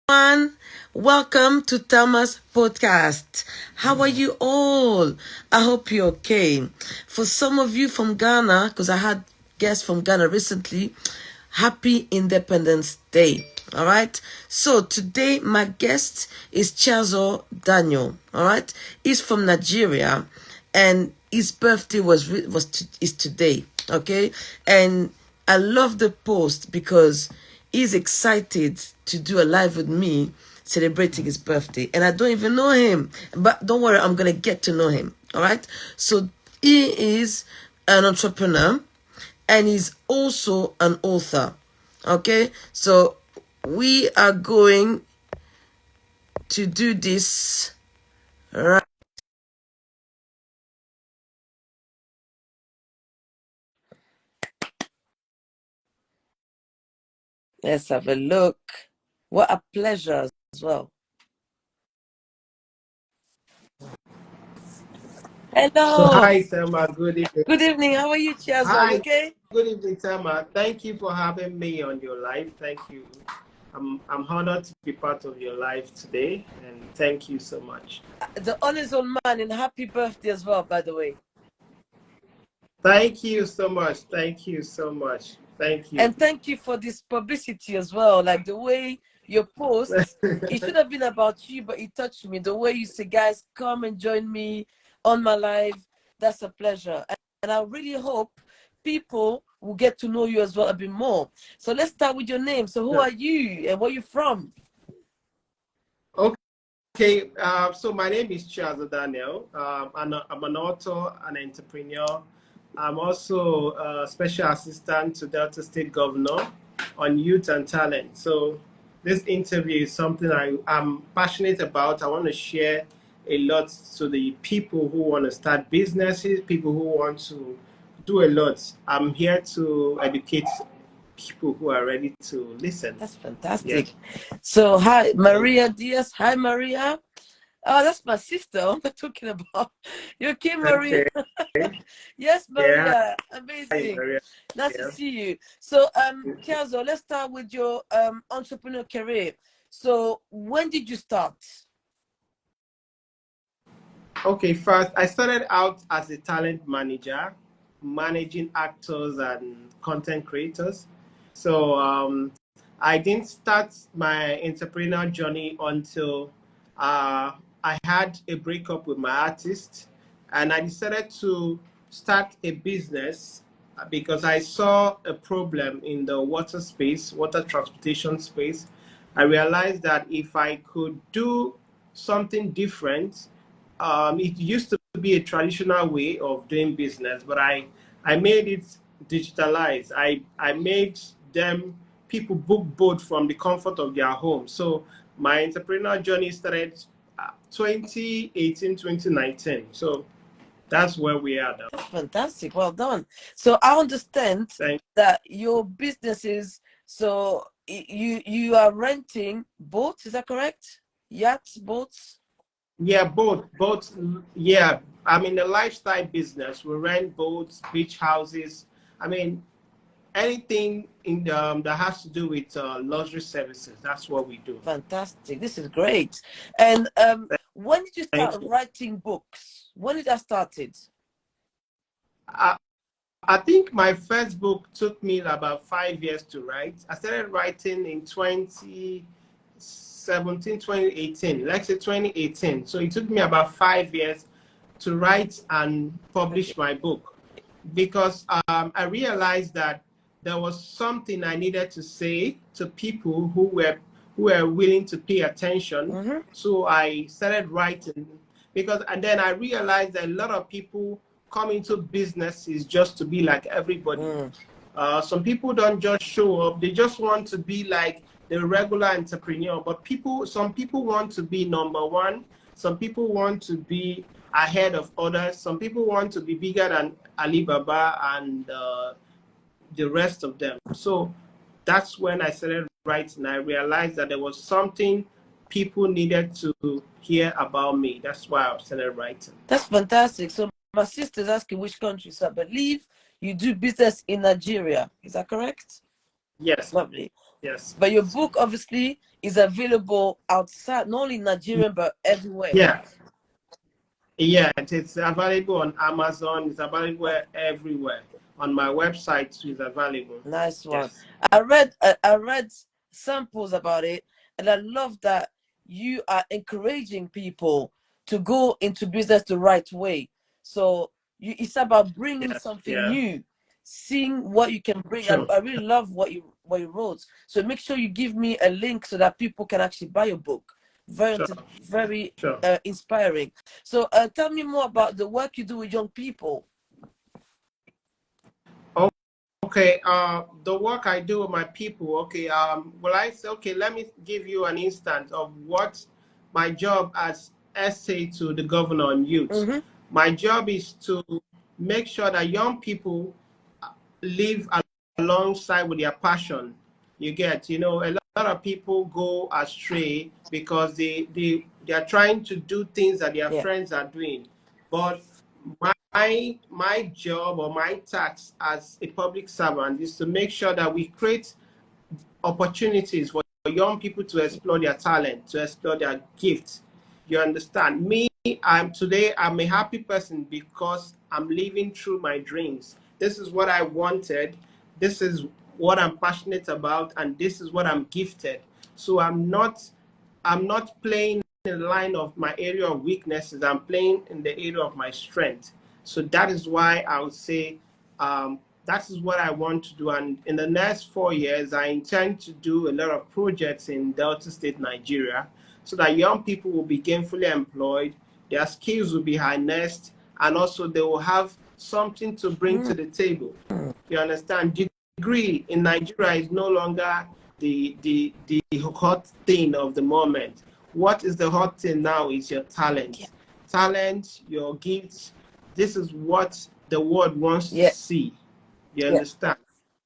everyone. Welcome to Thelma's podcast. How are you all? I hope you're okay. For some of you from Ghana, because I had guests from Ghana recently, happy Independence Day. All right. So today my guest is Chiazor Daniel. All right. He's from Nigeria, and his birthday is today. Okay, and I love the post because he's excited to do a live with me celebrating his birthday. And I don't even know him. But don't worry, I'm going to get to know him. All right? So he is an entrepreneur and he's also an author. Okay? So we are going to do this right. Let's have a look. What a pleasure as well. So Hello. hi Thelma, good evening. Good evening. How are you, Chiazor? You Hi, okay? good evening Thelma. Thank you for having me on your live. Thank you. I'm honored to be part of your live today, and thank you so much. The honors on mine, and happy birthday as well, by the way. Thank you so much. Thank you so much. Thank you. And thank you for this publicity as well. Like the way your post, it should have been about you, but it touched me. The way you say, guys, come and join me on my live. That's a pleasure. And I really hope people will get to know you as well a bit more. So let's start with your name. So who are you and where are you from? Okay, so my name is Chiazor Daniel. I'm an author, an entrepreneur. I'm also a special assistant to Delta State Governor on youth and talent. So this interview is something I'm passionate about. I want to share a lot to the people who want to start businesses, people who want to do a lot. I'm here to educate people who are ready to listen. That's fantastic. Yeah. So hi, Maria Diaz. Hi, Maria. Oh, that's my sister. What am I talking about? You okay, Maria? Okay. Yes, Maria. Yeah. Amazing. Hi, Maria. Nice to see you. So, Chiazor, let's start with your entrepreneur career. So, when did you start? Okay, first, I started out as a talent manager, managing actors and content creators. So I didn't start my entrepreneurial journey until I had a breakup with my artist, and I decided to start a business because I saw a problem in the water space, water transportation space. I realized that if I could do something different, it used to be a traditional way of doing business, but I made it digitalized. I made them people book boat from the comfort of their home. So my entrepreneurial journey started 2018, 2019. So that's where we are now. That's fantastic. Well done. So, I understand that your business is, so you are renting boats, is that correct? Yachts, boats? Yeah, both. Yeah, I'm in the lifestyle business. We rent boats, beach houses. I mean, anything in that has to do with luxury services. That's what we do. Fantastic. This is great. And when did you start writing books? When did that started? I think my first book took me about 5 years to write. I started writing in 2017, 2018, let's say 2018. So it took me about 5 years to write and publish my book because I realized that there was something I needed to say to people who were willing to pay attention. So I started writing and then I realized that a lot of people come into businesses just to be like everybody. Some people don't just show up, they just want to be like the regular entrepreneur, but some people want to be number one, some people want to be ahead of others, some people want to be bigger than Alibaba and the rest of them. So that's when I started writing. I realized that there was something people needed to hear about me. That's why I started writing. That's fantastic. So my sister's asking which country. So I believe you do business in Nigeria. Is that correct? Yes. Lovely. Yes. But your book obviously is available outside, not only Nigeria but everywhere. Yeah. Yeah, it's available on Amazon. It's available everywhere. On my website, it's available. Nice one. Yes. I read samples about it, and I love that you are encouraging people to go into business the right way. So it's about bringing Yes. something Yeah. new, seeing what you can bring. Sure. I really love what you wrote. So make sure you give me a link so that people can actually buy your book. Sure. Very Sure. inspiring. So tell me more about the work you do with young people. Okay, the work I do with my people, okay, well, I say, okay, let me give you an instance of what my job as essay to the governor on youth. Mm-hmm. My job is to make sure that young people live alongside with their passion. You get, a lot of people go astray because they are trying to do things that their Yeah. friends are doing. But my job or my task as a public servant is to make sure that we create opportunities for young people to explore their talent, to explore their gifts. You understand? Me, I'm a happy person because I'm living through my dreams. This is what I wanted. This is what I'm passionate about, and this is what I'm gifted. So I'm not playing in the line of my area of weaknesses. I'm playing in the area of my strength. So that is why I would say that is what I want to do. And in the next 4 years, I intend to do a lot of projects in Delta State, Nigeria, so that young people will be gainfully employed, their skills will be harnessed, and also they will have something to bring to the table. You understand? Degree in Nigeria is no longer the hot thing of the moment. What is the hot thing now is your talent. Yeah. Talent, your gifts. This is what the world wants to see. You understand?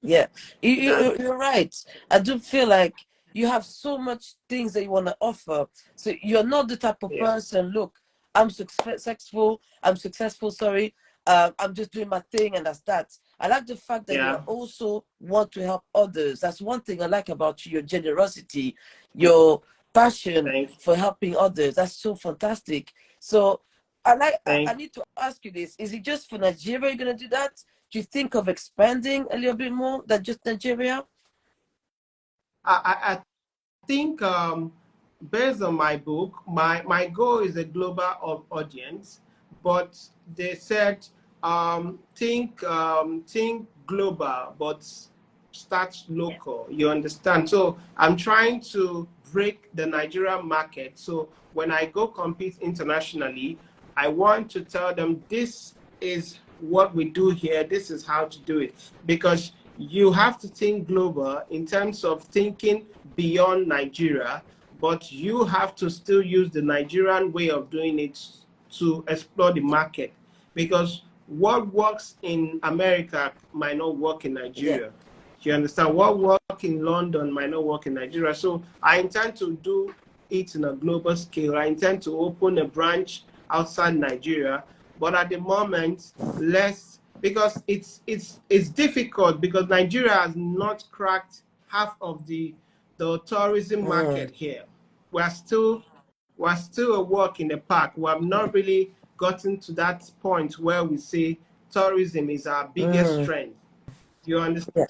Yeah, you're right. I do feel like you have so much things that you want to offer. So you're not the type of person, look, I'm successful, sorry. I'm just doing my thing and that's that. I like the fact that you also want to help others. That's one thing I like about you, your generosity, your passion for helping others. That's so fantastic. So I need to ask you this. Is it just for Nigeria you're gonna do that? Do you think of expanding a little bit more than just Nigeria? I think based on my book, my goal is a global audience, but they said think global, but start local. You understand? So I'm trying to break the Nigerian market. So when I go compete internationally, I want to tell them this is what we do here. This is how to do it, because you have to think global in terms of thinking beyond Nigeria, but you have to still use the Nigerian way of doing it to explore the market, because what works in America might not work in Nigeria. You understand? What works in London might not work in Nigeria. So I intend to do it in a global scale. I intend to open a branch outside Nigeria, but at the moment, less, because it's difficult, because Nigeria has not cracked half of the tourism market here. We're still a walk in the park. We have not really gotten to that point where we say tourism is our biggest strength. You understand?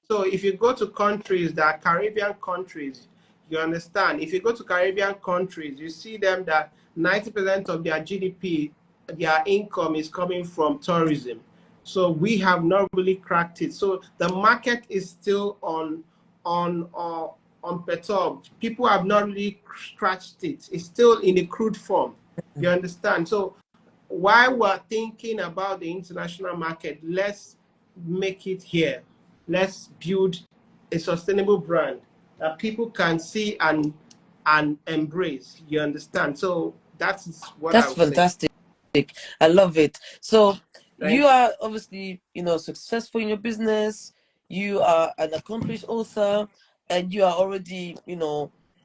So if you go to countries that are Caribbean countries, you understand. If you go to Caribbean countries, you see them that 90% of their GDP, their income is coming from tourism. So we have not really cracked it. So the market is still unperturbed. People have not really scratched it. It's still in a crude form. You understand? So while we're thinking about the international market, let's make it here. Let's build a sustainable brand that people can see and embrace. You understand? So that's what I That's would say. fantastic. I love it. So you Thank are obviously, successful in your business. You are an accomplished author, and you are already,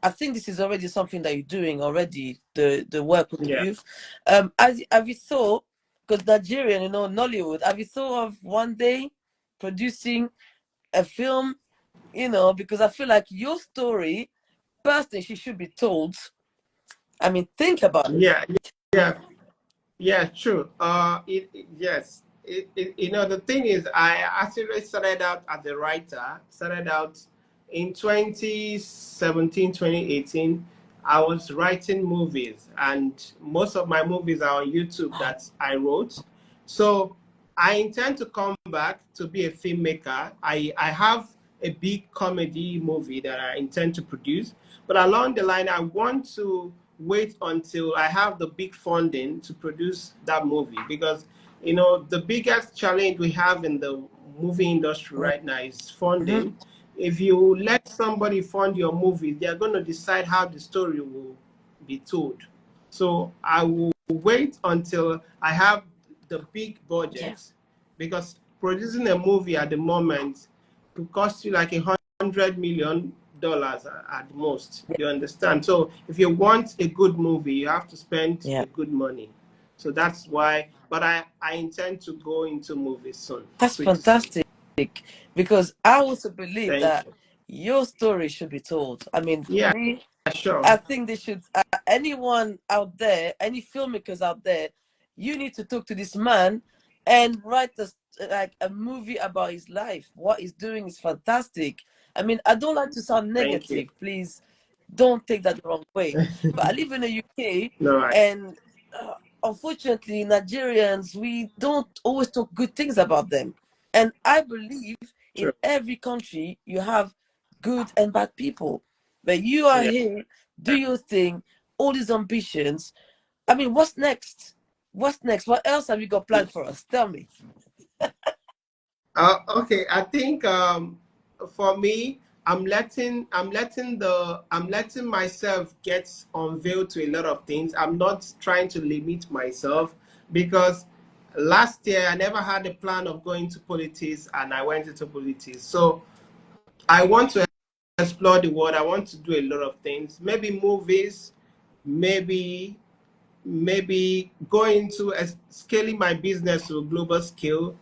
I think this is already something that you're doing already, the work with the Yeah. youth. Have you thought, because Nigerian, Nollywood, have you thought of one day producing a film you know, because I feel like your story, personally, she should be told. I mean, think about it. Yeah, yeah, yeah, true. Yes. You know, the thing is, I actually started out as a writer, started out in 2017, 2018. I was writing movies, and most of my movies are on YouTube that I wrote. So I intend to come back to be a filmmaker. I have a big comedy movie that I intend to produce, but along the line, I want to wait until I have the big funding to produce that movie, because you know the biggest challenge we have in the movie industry right now is Mm-hmm. funding. If you let somebody fund your movie, they're going to decide how the story will be told. So I will wait until I have the big Yeah. budget, because producing a movie at the moment could cost you like $100 million at most. You understand? So if you want a good movie, you have to spend Yeah. a good money. So that's why. But I intend to go into movies soon, That's pretty soon. fantastic. Because I also believe Thank that you. your story should be told. I mean, for Yeah, me, sure. I think they should, anyone out there, any filmmakers out there, you need to talk to this man and write like a movie about his life. What he's doing is fantastic. I mean, I don't like to sound Thank you. negative. Please don't take that the wrong way. But I live in the UK, No, and unfortunately, Nigerians, we don't always talk good things about them. And I believe in true. every country, you have good and bad people. But you are Yeah. here, do your thing, all these ambitions. I mean, what's next? What's next? What else have you got planned for us? Tell me. Okay, I think for me, I'm letting myself get unveiled to a lot of things. I'm not trying to limit myself, because last year I never had a plan of going to politics, and I went into politics. So I want to explore the world. I want to do a lot of things. Maybe movies, maybe going to scaling my business to a global scale.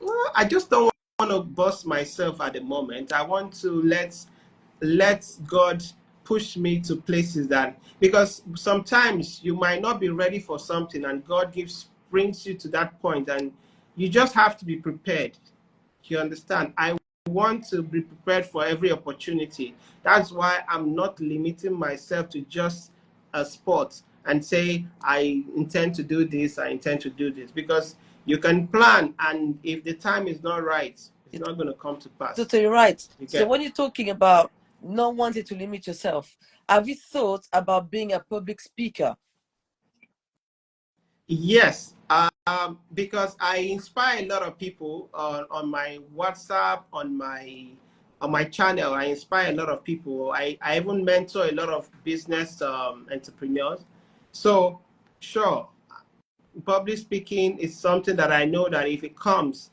Well, I just don't want to bust myself at the moment. I want to let God push me to places that, because sometimes you might not be ready for something, and God gives brings you to that point, and you just have to be prepared. You understand? I want to be prepared for every opportunity. That's why I'm not limiting myself to just a sport and say I intend to do this, I intend to do this, because you can plan, and if the time is not right, it's You're not going to come to pass. totally right. You So get? when you're talking about not wanting to limit yourself, have you thought about being a public speaker? Yes, because I inspire a lot of people on my WhatsApp, on my channel. I inspire a lot of people. I even mentor a lot of business entrepreneurs. So, sure, public speaking is something that I know that if it comes,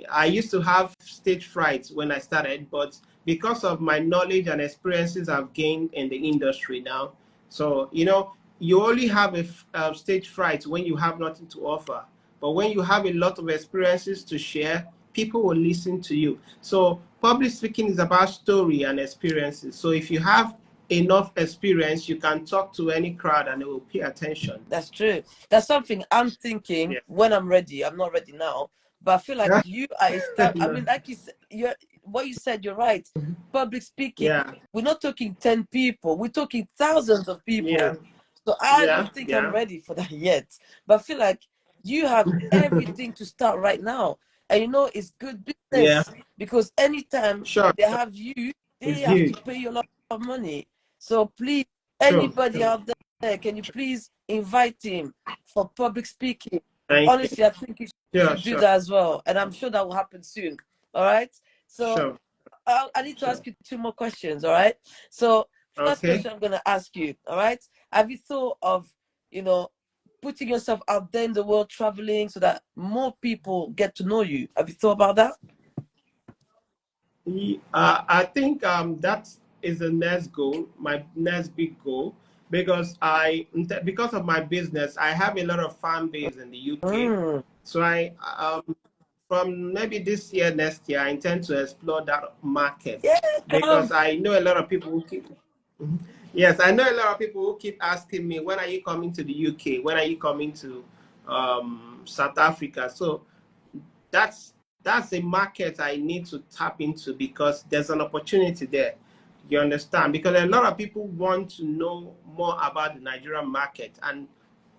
I used to have stage fright when I started, but because of my knowledge and experiences I've gained in the industry now, so you know, you only have a stage fright when you have nothing to offer. But when you have a lot of experiences to share, people will listen to you. So public speaking is about story and experiences. So if you have enough experience, you can talk to any crowd and they will pay attention. That's true. That's something I'm thinking Yeah. when I'm ready. I'm not ready now, but I feel like you are a start. I No. mean, like you said, what you said, you're right. Public speaking, Yeah. we're not talking 10 people, we're talking thousands of Yeah. people. So I Yeah. don't think I'm Yeah. ready for that yet. But I feel like you have everything to start right now. And you know, it's good Yeah. business because anytime Sure. they have you, they It's have to huge. pay you a lot of money. So please, True. anybody True. out there, can you please invite him for public speaking? Thank you. Honestly, I think you Sure. should do Sure. that as well. And I'm sure that will happen soon. All right. So Sure. I need to Sure. ask you two more questions. All right. So first Okay. question I'm going to ask you. All right. Have you thought of, you know, putting yourself out there in the world, traveling so that more people get to know you? Have you thought about that? I think that is the next goal, my next big goal, because because of my business, I have a lot of fan base in the UK. Mm, So from maybe this year, next year, I intend to explore that market, Yeah, come. because I know a lot of people who keep. Mhm. Yes, I know a lot of people who keep asking me, when are you coming to the UK? When are you coming to South Africa? So that's that's a market I need to tap into, because there's an opportunity there. You understand? Because a lot of people want to know more about the Nigerian market, and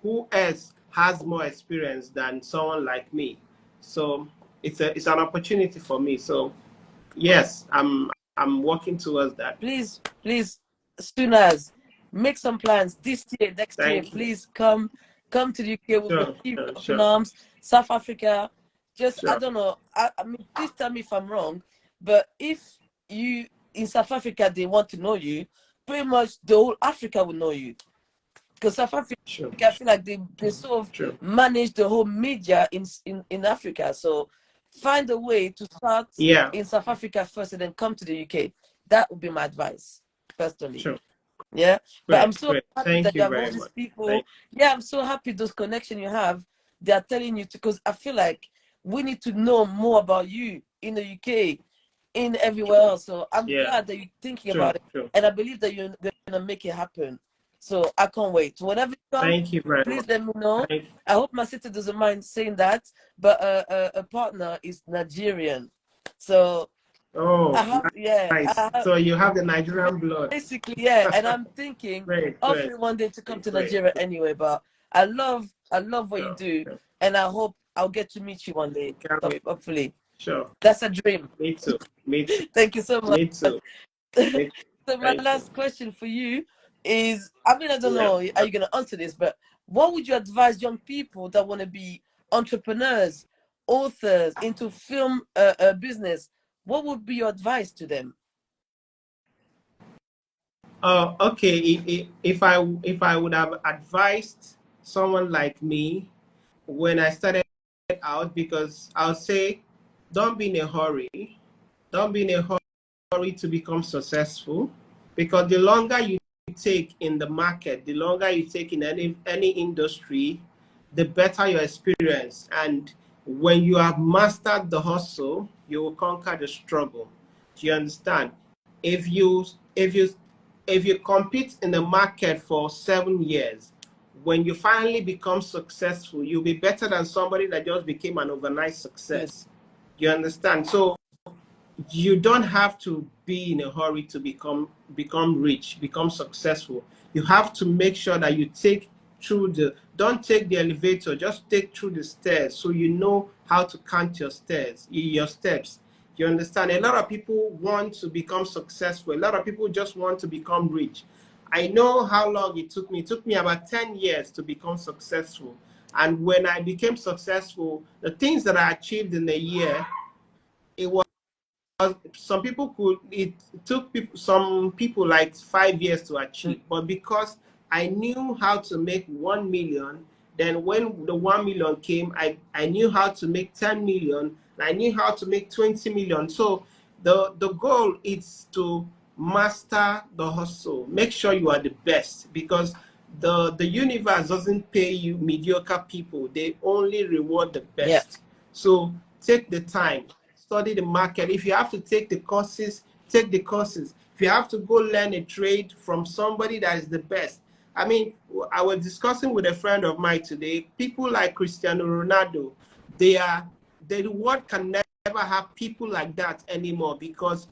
who else has more experience than someone like me? So it's an opportunity for me. So yes, I'm working towards that. Please, please, soon as make some plans this year, next year. Thank you. Please come to the UK. We'll Sure, receive sure, open sure, arms. South Africa, just I sure. don't know. I mean, please tell me if I'm wrong, but if you in South Africa they want to know you, pretty much the whole Africa will know you, because South Africa, Sure, I feel like they sort of sure. manage the whole media in Africa. So find a way to start Yeah, in South Africa first and then come to the UK. That would be my advice, personally. sure. Yeah. But I'm Great, so great. happy Thank that you you have all very these much. people. Thank Yeah, I'm so happy those connections you have. They are telling you to, because I feel like we need to know more about you in the UK, in everywhere else. So I'm Yeah, glad that you're thinking sure, about it. sure. And I believe that you're gonna make it happen. So I can't wait. Whenever you come, Thank you very please much. let me know. Thank, I hope my sister doesn't mind saying that. But a partner is Nigerian. So I oh, have, yeah, nice. I have, So you have the Nigerian blood. basically, yeah. And I'm thinking, Great, great, hopefully one day to come to great. Nigeria anyway. But I love what you Sure, do, sure. and I hope I'll get to meet you one day. Can't wait. Hopefully, Sure. that's a dream. Me too. Me too. Thank you so much. Me too. Me too. So my Thank you. last question for you is, I mean, I don't Yeah. know, are you gonna answer this, but what would you advise young people that want to be entrepreneurs, authors into film business? What would be your advice to them? Okay. If I would have advised someone like me when I started out, because I'll say, don't be in a hurry. Don't be in a hurry to become successful, because the longer you take in the market, the longer you take in any industry, the better your experience. And when you have mastered the hustle, you will conquer the struggle. Do you understand? If you if you if you compete in the market for 7 years, when you finally become successful, you'll be better than somebody that just became an overnight Good. success. You understand? So you don't have to be in a hurry to become rich, become successful. You have to make sure that you take through the don't take the elevator, just take through the stairs, so you know how to count your steps. You understand? A lot of people want to become successful. A lot of people just want to become rich. I know how long it took me. It took me about 10 years to become successful. And when I became successful, the things that I achieved in a year, it was some people could it took some people like 5 years to achieve. But because I knew how to make 1 million, then when the 1 million came, I knew how to make 10 million, I knew how to make 20 million. So the goal is to master the hustle. Make sure you are the best, because the universe doesn't pay you mediocre people, they only reward the Yeah. best. So take the time, study the market. If you have to take the courses, take the courses. If you have to go learn a trade from somebody that is the best. I mean, I was discussing with a friend of mine today. People like Cristiano Ronaldo, the world can never have people like that anymore, because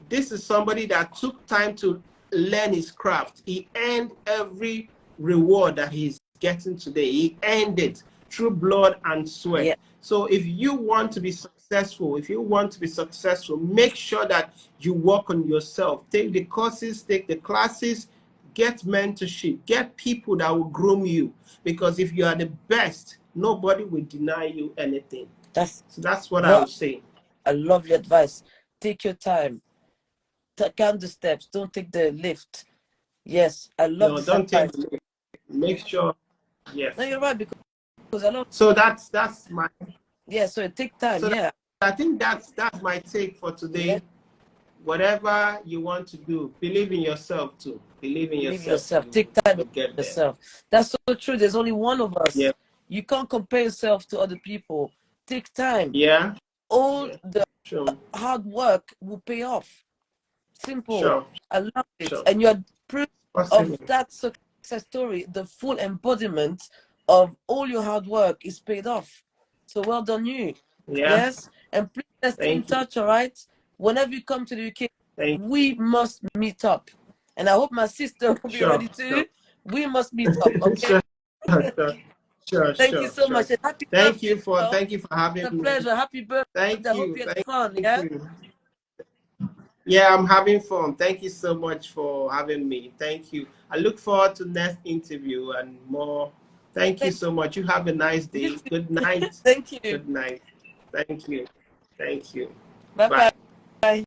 this is somebody that took time to learn his craft. He earned every reward that he's getting today. He earned it through blood and sweat. Yeah. So if you want to be successful, make sure that you work on yourself. Take the courses, take the classes, get mentorship, get people that will groom you. Because if you are the best, nobody will deny you anything. So that's what I Well, would say. I love your advice. Take your time. Count the steps. Don't take the lift. Yes, I love No, this don't take advice. the risk. Make sure, No, yes. you're right, because I love. So that's my Yeah, so it take time. so Yeah. I think that's my take for Yeah. today. Whatever you want to do, believe in yourself too. Believe in Believe yourself. yourself. Take time You with get there. yourself. That's so true. There's only one of Yeah. us. You can't compare yourself to other people. Take time. Yeah. all Yeah. the Sure. hard work will pay off. Simple. Sure. I love it. Sure. And you're proof Possibly. of that success story. The full embodiment of all your hard work is paid off. So well done, you. Yeah. Yes. And please let's stay in Thank you. touch, all right? Whenever you come to the UK, Thank we must meet up. And I hope my sister will be Sure. ready too. Sure. We must meet up, okay? Sure. Sure. Sure. Thank Sure. you so Sure. much. And happy Thank birthday, you for girl. It's having a me. pleasure. Happy birthday. Thank I hope you. you had Thank fun, yeah? you. Yeah, I'm having fun. Thank you so much for having me. Thank you. I look forward to next interview and more. Thank you so much. You have a nice day. Good night. Thank you. Good night. Thank you. Thank you. Bye-bye. Bye.